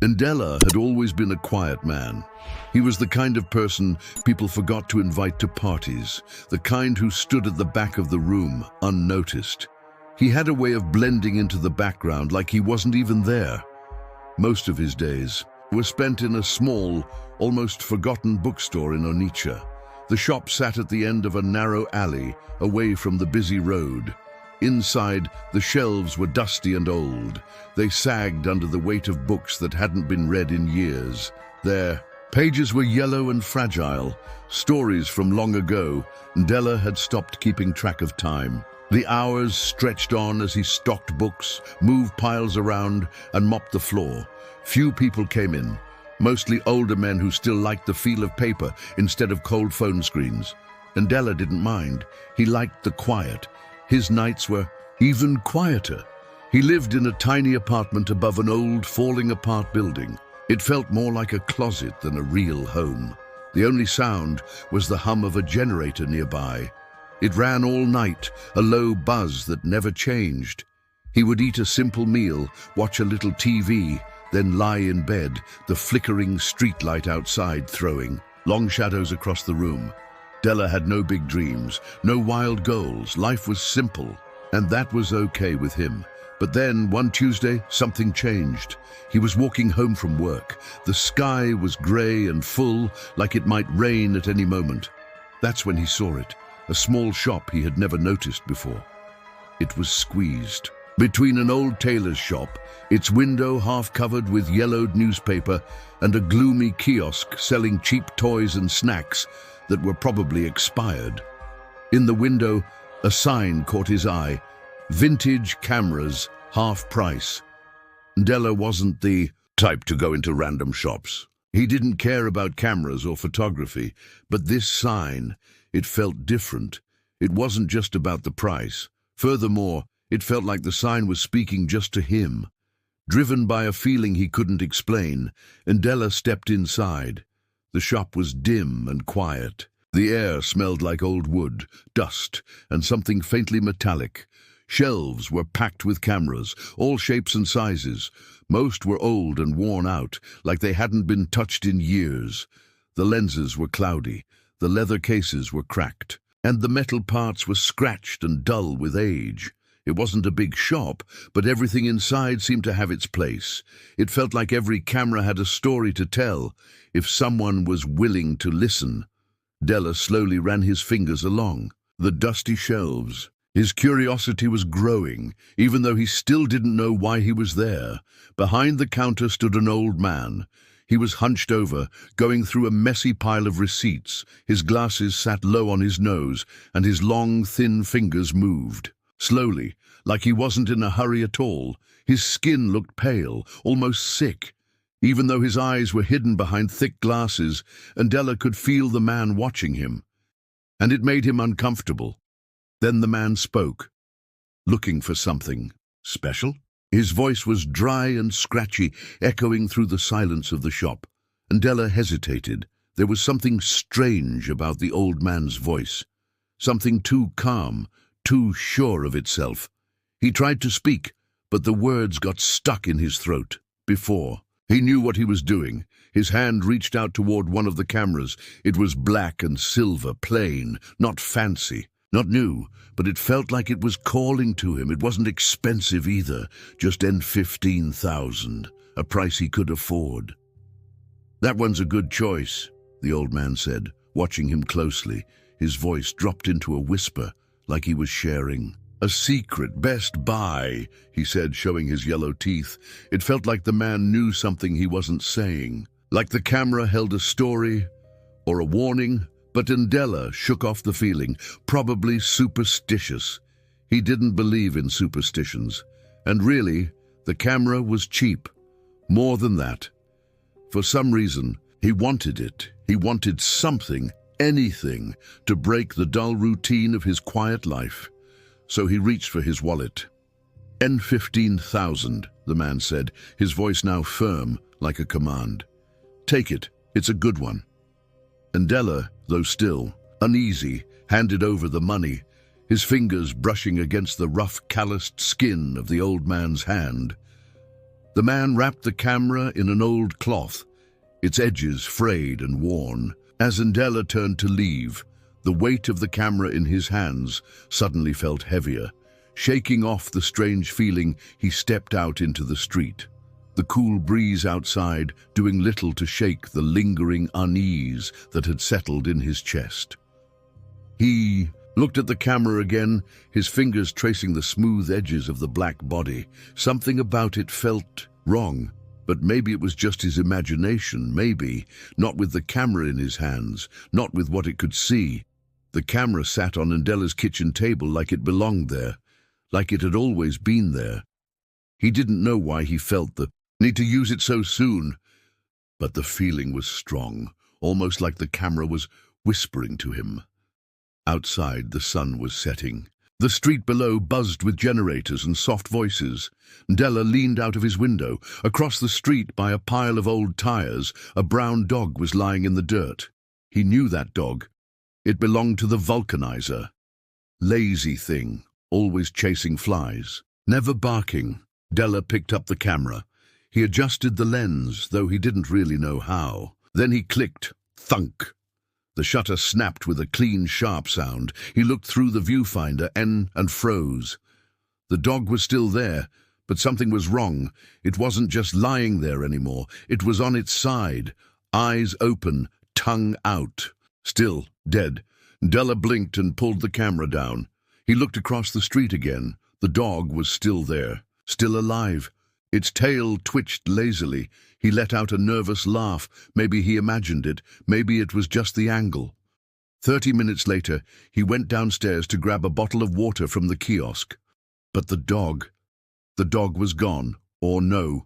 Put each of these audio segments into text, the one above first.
Ndela had always been a quiet man. He was the kind of person people forgot to invite to parties, the kind who stood at the back of the room, unnoticed. He had a way of blending into the background like he wasn't even there. Most of his days were spent in a small, almost forgotten bookstore in Onitsha. The shop sat at the end of a narrow alley, away from the busy road. Inside, the shelves were dusty and old. They sagged under the weight of books that hadn't been read in years. Their pages were yellow and fragile, stories from long ago. Ndela had stopped keeping track of time. The hours stretched on as he stocked books, moved piles around, and mopped the floor. Few people came in, mostly older men who still liked the feel of paper instead of cold phone screens. Ndela didn't mind. He liked the quiet. His nights were even quieter. He lived in a tiny apartment above an old, falling-apart building. It felt more like a closet than a real home. The only sound was the hum of a generator nearby. It ran all night, a low buzz that never changed. He would eat a simple meal, watch a little TV, then lie in bed, the flickering streetlight outside throwing long shadows across the room. Ndela had no big dreams, no wild goals. Life was simple, and that was okay with him. But then, one Tuesday, something changed. He was walking home from work. The sky was grey and full, like it might rain at any moment. That's when he saw it, a small shop he had never noticed before. It was squeezed between an old tailor's shop, its window half covered with yellowed newspaper, and a gloomy kiosk selling cheap toys and snacks that were probably expired. In the window, a sign caught his eye: vintage cameras, half price. Ndela wasn't the type to go into random shops. He didn't care about cameras or photography, but this sign, it felt different. It wasn't just about the price. Furthermore, it felt like the sign was speaking just to him. Driven by a feeling he couldn't explain, Ndela stepped inside. The shop was dim and quiet. The air smelled like old wood, dust, and something faintly metallic. Shelves were packed with cameras, all shapes and sizes. Most were old and worn out, like they hadn't been touched in years. The lenses were cloudy, the leather cases were cracked, and the metal parts were scratched and dull with age. It wasn't a big shop, but everything inside seemed to have its place. It felt like every camera had a story to tell, if someone was willing to listen. Ndela slowly ran his fingers along the dusty shelves. His curiosity was growing, even though he still didn't know why he was there. Behind the counter stood an old man. He was hunched over, going through a messy pile of receipts. His glasses sat low on his nose, and his long, thin fingers moved slowly, like he wasn't in a hurry at all. His skin looked pale, almost sick. Even though his eyes were hidden behind thick glasses, Ndela could feel the man watching him, and it made him uncomfortable. Then the man spoke, looking for something special. His voice was dry and scratchy, echoing through the silence of the shop. Ndela hesitated. There was something strange about the old man's voice, something too calm, too sure of itself. He tried to speak, but the words got stuck in his throat. Before, he knew what he was doing. His hand reached out toward one of the cameras. It was black and silver, plain, not fancy, not new, but it felt like it was calling to him. It wasn't expensive either, just $15,000, a price he could afford. "That one's a good choice," the old man said, watching him closely. His voice dropped into a whisper, like he was sharing a secret. "Best buy," he said, showing his yellow teeth. It felt like the man knew something he wasn't saying, like the camera held a story or a warning. But Ndela shook off the feeling, probably superstitious. He didn't believe in superstitions. And really, the camera was cheap. More than that. For some reason, he wanted it. He wanted something, anything, to break the dull routine of his quiet life. So he reached for his wallet. "15,000, the man said, his voice now firm, like a command. "Take it. It's a good one." Ndela, though still uneasy, handed over the money, his fingers brushing against the rough, calloused skin of the old man's hand. The man wrapped the camera in an old cloth, its edges frayed and worn. As Ndela turned to leave, the weight of the camera in his hands suddenly felt heavier. Shaking off the strange feeling, he stepped out into the street. The cool breeze outside doing little to shake the lingering unease that had settled in his chest. He looked at the camera again, his fingers tracing the smooth edges of the black body. Something about it felt wrong, but maybe it was just his imagination, maybe. Not with the camera in his hands, not with what it could see. The camera sat on Ndela's kitchen table like it belonged there, like it had always been there. He didn't know why he felt the need to use it so soon, but the feeling was strong, almost like the camera was whispering to him. Outside, the sun was setting. The street below buzzed with generators and soft voices. Ndela leaned out of his window. Across the street, by a pile of old tires, a brown dog was lying in the dirt. He knew that dog. It belonged to the vulcanizer. Lazy thing, always chasing flies, never barking. Ndela picked up the camera. He adjusted the lens, though he didn't really know how. Then he clicked. Thunk! The shutter snapped with a clean, sharp sound. He looked through the viewfinder and froze. The dog was still there, but something was wrong. It wasn't just lying there anymore. It was on its side, eyes open, tongue out. Still dead. Ndela blinked and pulled the camera down. He looked across the street again. The dog was still there, still alive. Its tail twitched lazily. He let out a nervous laugh. Maybe he imagined it. Maybe it was just the angle. 30 minutes later, he went downstairs to grab a bottle of water from the kiosk. But the dog was gone. Or no,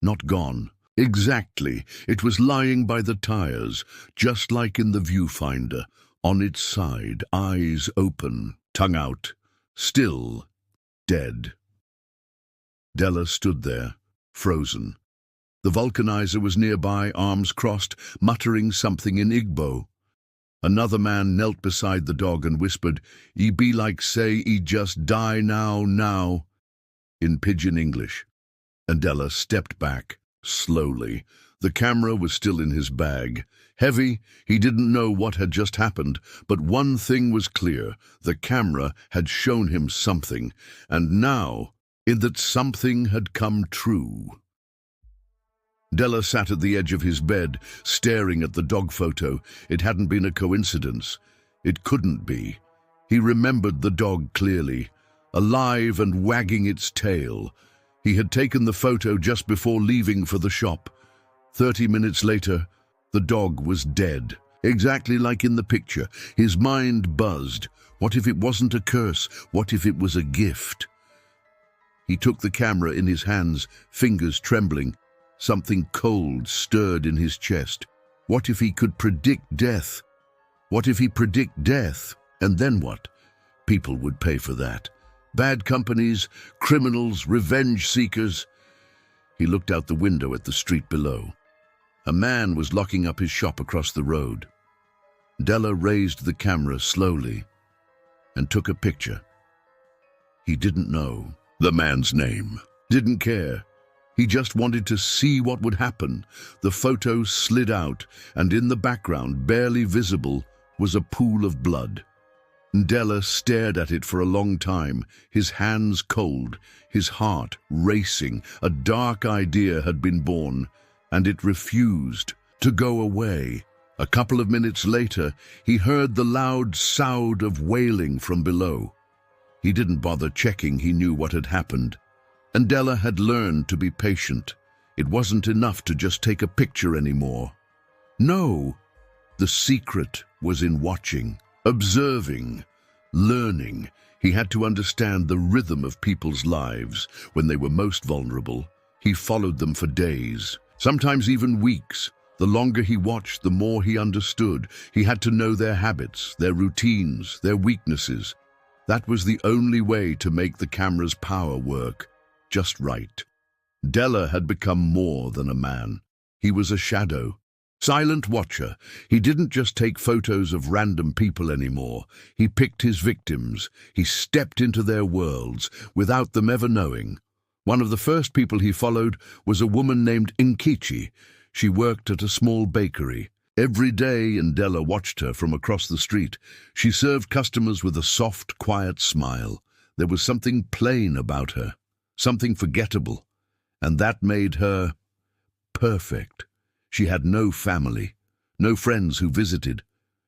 not gone. Exactly. It was lying by the tires, just like in the viewfinder, on its side, eyes open, tongue out, still dead. Ndela stood there, frozen. The vulcanizer was nearby, arms crossed, muttering something in Igbo. Another man knelt beside the dog and whispered, "E be like say e just die now," in pidgin English. Ndela stepped back, slowly. The camera was still in his bag. Heavy, he didn't know what had just happened, but one thing was clear. The camera had shown him something, and now, in that something had come true. Ndela sat at the edge of his bed, staring at the dog photo. It hadn't been a coincidence. It couldn't be. He remembered the dog clearly, alive and wagging its tail. He had taken the photo just before leaving for the shop. 30 minutes later, the dog was dead, exactly like in the picture. His mind buzzed. What if it wasn't a curse? What if it was a gift? He took the camera in his hands, fingers trembling. Something cold stirred in his chest. What if he could predict death? What if he predict death? And then what? People would pay for that. Bad companies, criminals, revenge seekers. He looked out the window at the street below. A man was locking up his shop across the road. Ndela raised the camera slowly and took a picture. He didn't know the man's name, didn't care. He just wanted to see what would happen. The photo slid out, and in the background, barely visible, was a pool of blood. Ndela stared at it for a long time, his hands cold, his heart racing. A dark idea had been born, and it refused to go away. A couple of minutes later, he heard the loud sound of wailing from below. He didn't bother checking. He knew what had happened. Ndela had learned to be patient. It wasn't enough to just take a picture anymore. No, the secret was in watching, observing, learning. He had to understand the rhythm of people's lives. When they were most vulnerable, he followed them for days, sometimes even weeks. The longer he watched, the more he understood. He had to know their habits, their routines, their weaknesses. That was the only way to make the camera's power work just right. Ndela had become more than a man. He was a shadow, silent watcher. He didn't just take photos of random people anymore. He picked his victims. He stepped into their worlds without them ever knowing. One of the first people he followed was a woman named Nkichi. She worked at a small bakery. Every day, Ndela watched her from across the street. She served customers with a soft, quiet smile. There was something plain about her, something forgettable, and that made her perfect. She had no family, no friends who visited.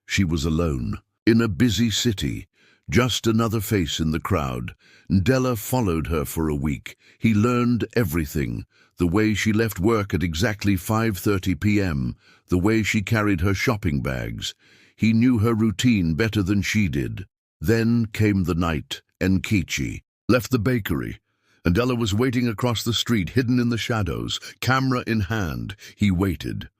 She was alone, in a busy city, just another face in the crowd. Ndela followed her for a week. He learned everything. The way she left work at exactly 5:30 p.m., the way she carried her shopping bags. He knew her routine better than she did. Then came the night. Nkichi left the bakery. Ndela was waiting across the street, hidden in the shadows, camera in hand. He waited.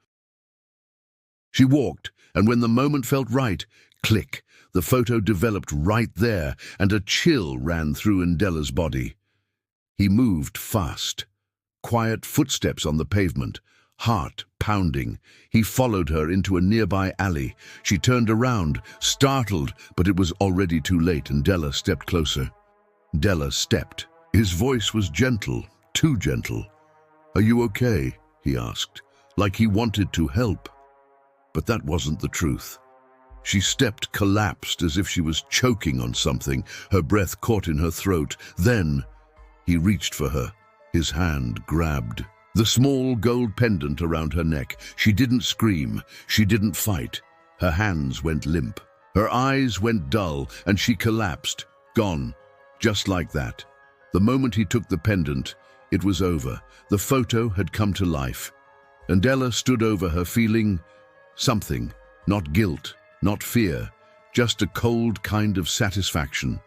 She walked, and when the moment felt right, click, the photo developed right there, and a chill ran through Ndela's body. He moved fast. Quiet footsteps on the pavement, heart pounding. He followed her into a nearby alley. She turned around, startled, but it was already too late. Ndela stepped closer. Ndela stepped. His voice was gentle, too gentle. "Are you okay?" he asked, like he wanted to help. But that wasn't the truth. She stepped, collapsed as if she was choking on something, her breath caught in her throat. Then he reached for her. His hand grabbed the small gold pendant around her neck. She didn't scream. She didn't fight. Her hands went limp. Her eyes went dull, and she collapsed, gone, just like that. The moment he took the pendant, it was over. The photo had come to life. Ndela stood over her, feeling something, not guilt, not fear, just a cold kind of satisfaction.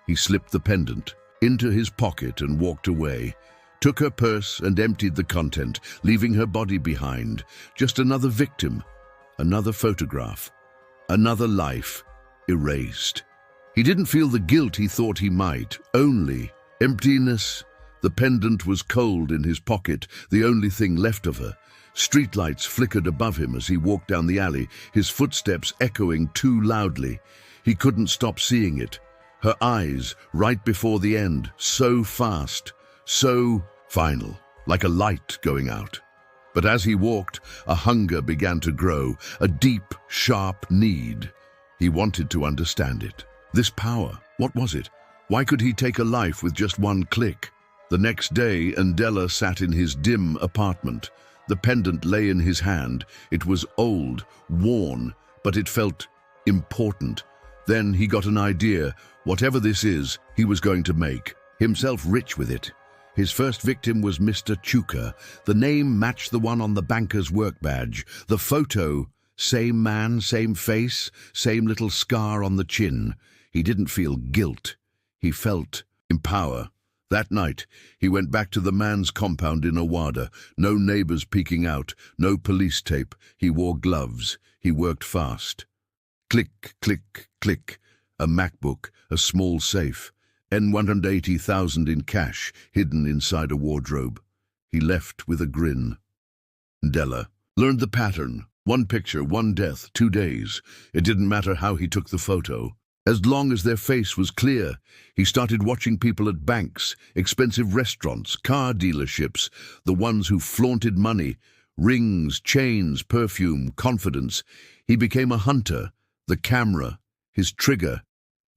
He slipped the pendant into his pocket and walked away, took her purse and emptied the content, leaving her body behind. Just another victim, another photograph, another life erased. He didn't feel the guilt he thought he might, only emptiness. The pendant was cold in his pocket, the only thing left of her. Streetlights flickered above him as he walked down the alley, his footsteps echoing too loudly. He couldn't stop seeing it. Her eyes, right before the end, so fast, so final, like a light going out. But as he walked, a hunger began to grow, a deep, sharp need. He wanted to understand it. This power, what was it? Why could he take a life with just one click? The next day, Ndela sat in his dim apartment. The pendant lay in his hand. It was old, worn, but it felt important. Then he got an idea. Whatever this is, he was going to make himself rich with it. His first victim was Mr. Chuka. The name matched the one on the banker's work badge. The photo, same man, same face, same little scar on the chin. He didn't feel guilt. He felt empower. That night, he went back to the man's compound in Owada. No neighbors peeking out, no police tape. He wore gloves. He worked fast. Click, click, click. A MacBook, a small safe, $180,000 in cash hidden inside a wardrobe. He left with a grin. Ndela learned the pattern. One picture, one death, 2 days. It didn't matter how he took the photo. As long as their face was clear, he started watching people at banks, expensive restaurants, car dealerships, the ones who flaunted money, rings, chains, perfume, confidence. He became a hunter, the camera, his trigger,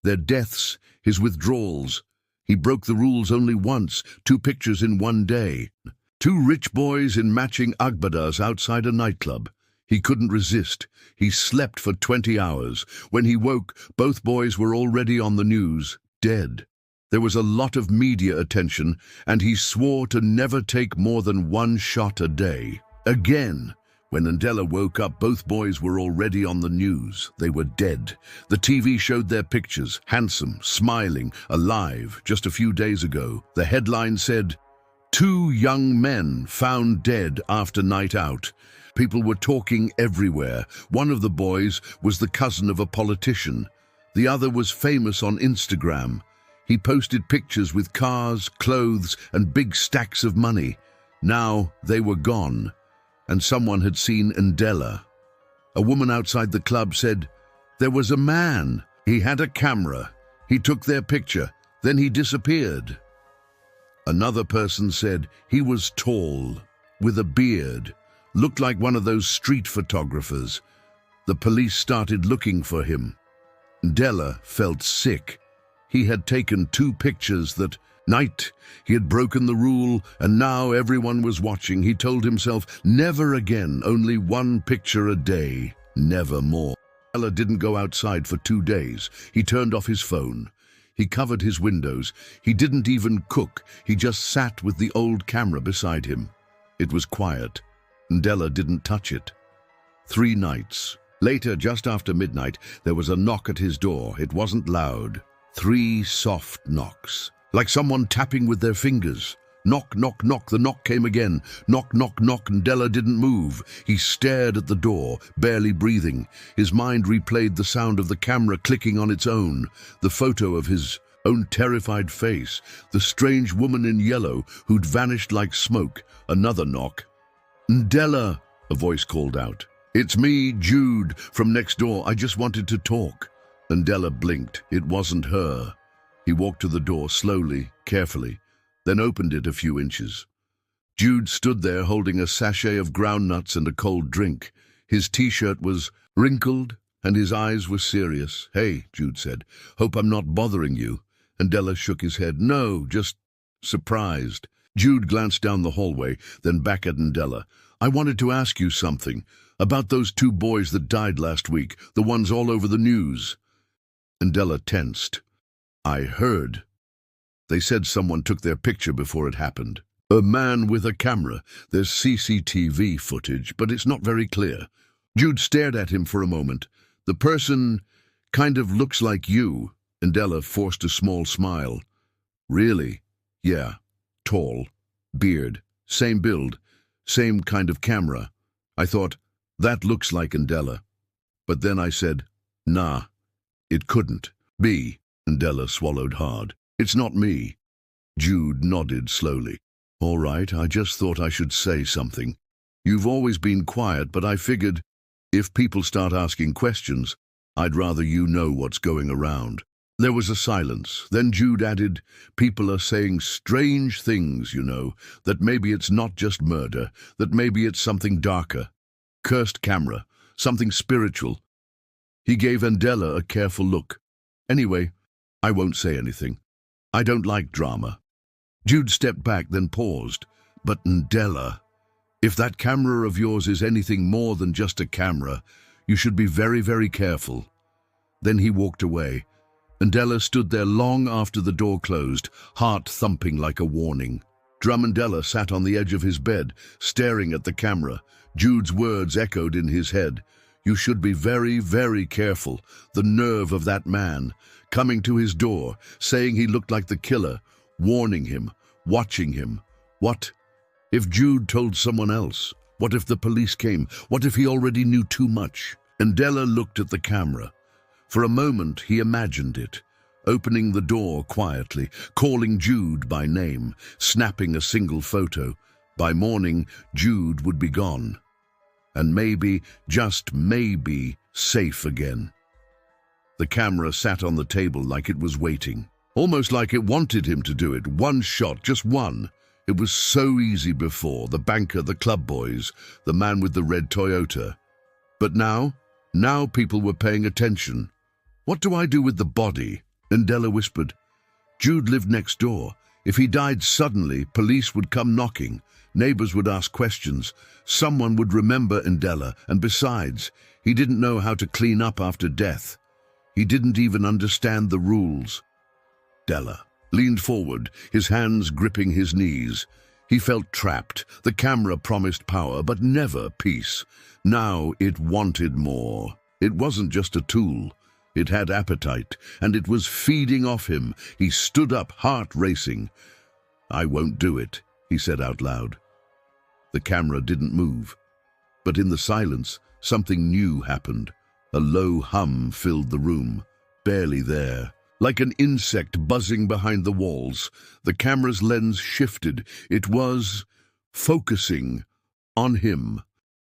their deaths, his withdrawals. He broke the rules only once, 2 pictures in one day. 2 rich boys in matching agbadas outside a nightclub. He couldn't resist. He slept for 20 hours. When he woke, both boys were already on the news, dead. There was a lot of media attention, and he swore to never take more than 1 shot a day. Again, when Ndela woke up, both boys were already on the news. They were dead. The TV showed their pictures, handsome, smiling, alive. Just a few days ago, the headline said, 2 young men found dead after night out. People were talking everywhere. One of the boys was the cousin of a politician. The other was famous on Instagram. He posted pictures with cars, clothes, and big stacks of money. Now they were gone, and someone had seen Ndela. A woman outside the club said, "There was a man. He had a camera. He took their picture. Then he disappeared." Another person said he was tall, with a beard, looked like one of those street photographers. The police started looking for him. Della felt sick. He had taken 2 pictures that night. He had broken the rule, and now everyone was watching. He told himself, never again, only 1 picture a day, never more. Della didn't go outside for 2 days. He turned off his phone. He covered his windows. He didn't even cook. He just sat with the old camera beside him. It was quiet. Della didn't touch it. 3 nights. Later, just after midnight, there was a knock at his door. It wasn't loud. 3 soft knocks, like someone tapping with their fingers. Knock, knock, knock. The knock came again. Knock, knock, knock, and Della didn't move. He stared at the door, barely breathing. His mind replayed the sound of the camera clicking on its own, the photo of his own terrified face, the strange woman in yellow who'd vanished like smoke. Another knock. "Della," a voice called out. "It's me, Jude, from next door. I just wanted to talk." And Della blinked. It wasn't her. He walked to the door slowly, carefully, then opened it a few inches. Jude stood there holding a sachet of groundnuts and a cold drink. His t-shirt was wrinkled and his eyes were serious. "Hey," Jude said, "hope I'm not bothering you." And Della shook his head. "No, just surprised." Jude glanced down the hallway, then back at Della. "I wanted to ask you something about those 2 boys that died last week, the ones all over the news." And Della tensed. "I heard. They said someone took their picture before it happened. A man with a camera. There's CCTV footage, but it's not very clear." Jude stared at him for a moment. "The person kind of looks like you." And Della forced a small smile. "Really?" "Yeah. Tall. Beard. Same build. Same kind of camera." I thought, that looks like Della. But then I said, nah, it couldn't be. And Della swallowed hard. "It's not me." Jude nodded slowly. "All right, I just thought I should say something. You've always been quiet, but I figured if people start asking questions, I'd rather you know what's going around." There was a silence. Then Jude added, "People are saying strange things, you know, that maybe it's not just murder, that maybe it's something darker. Cursed camera, something spiritual." He gave Della a careful look. "Anyway, I won't say anything. I don't like drama." Jude stepped back, then paused. "But Della, if that camera of yours is anything more than just a camera, you should be very, very careful." Then he walked away. Della stood there long after the door closed, heart thumping like a warning. Della sat on the edge of his bed, staring at the camera. Jude's words echoed in his head. "You should be very, very careful." The nerve of that man, coming to his door, saying he looked like the killer, warning him, watching him. What if Jude told someone else? What if the police came? What if he already knew too much? Della looked at the camera. For a moment, he imagined it, opening the door quietly, calling Jude by name, snapping a single photo. By morning, Jude would be gone. And maybe, just maybe, safe again. The camera sat on the table like it was waiting, almost like it wanted him to do it. One shot, just one. It was so easy before, the banker, the club boys, the man with the red Toyota. But now people were paying attention. "What do I do with the body?" Della whispered. Jude lived next door. If he died suddenly, police would come knocking. Neighbors would ask questions. Someone would remember Della, and besides, he didn't know how to clean up after death. He didn't even understand the rules. Della leaned forward, his hands gripping his knees. He felt trapped. The camera promised power, but never peace. Now it wanted more. It wasn't just a tool. It had appetite, and it was feeding off him. He stood up, heart racing. "I won't do it," he said out loud. The camera didn't move. But in the silence, something new happened. A low hum filled the room, barely there. Like an insect buzzing behind the walls, the camera's lens shifted. It was focusing on him.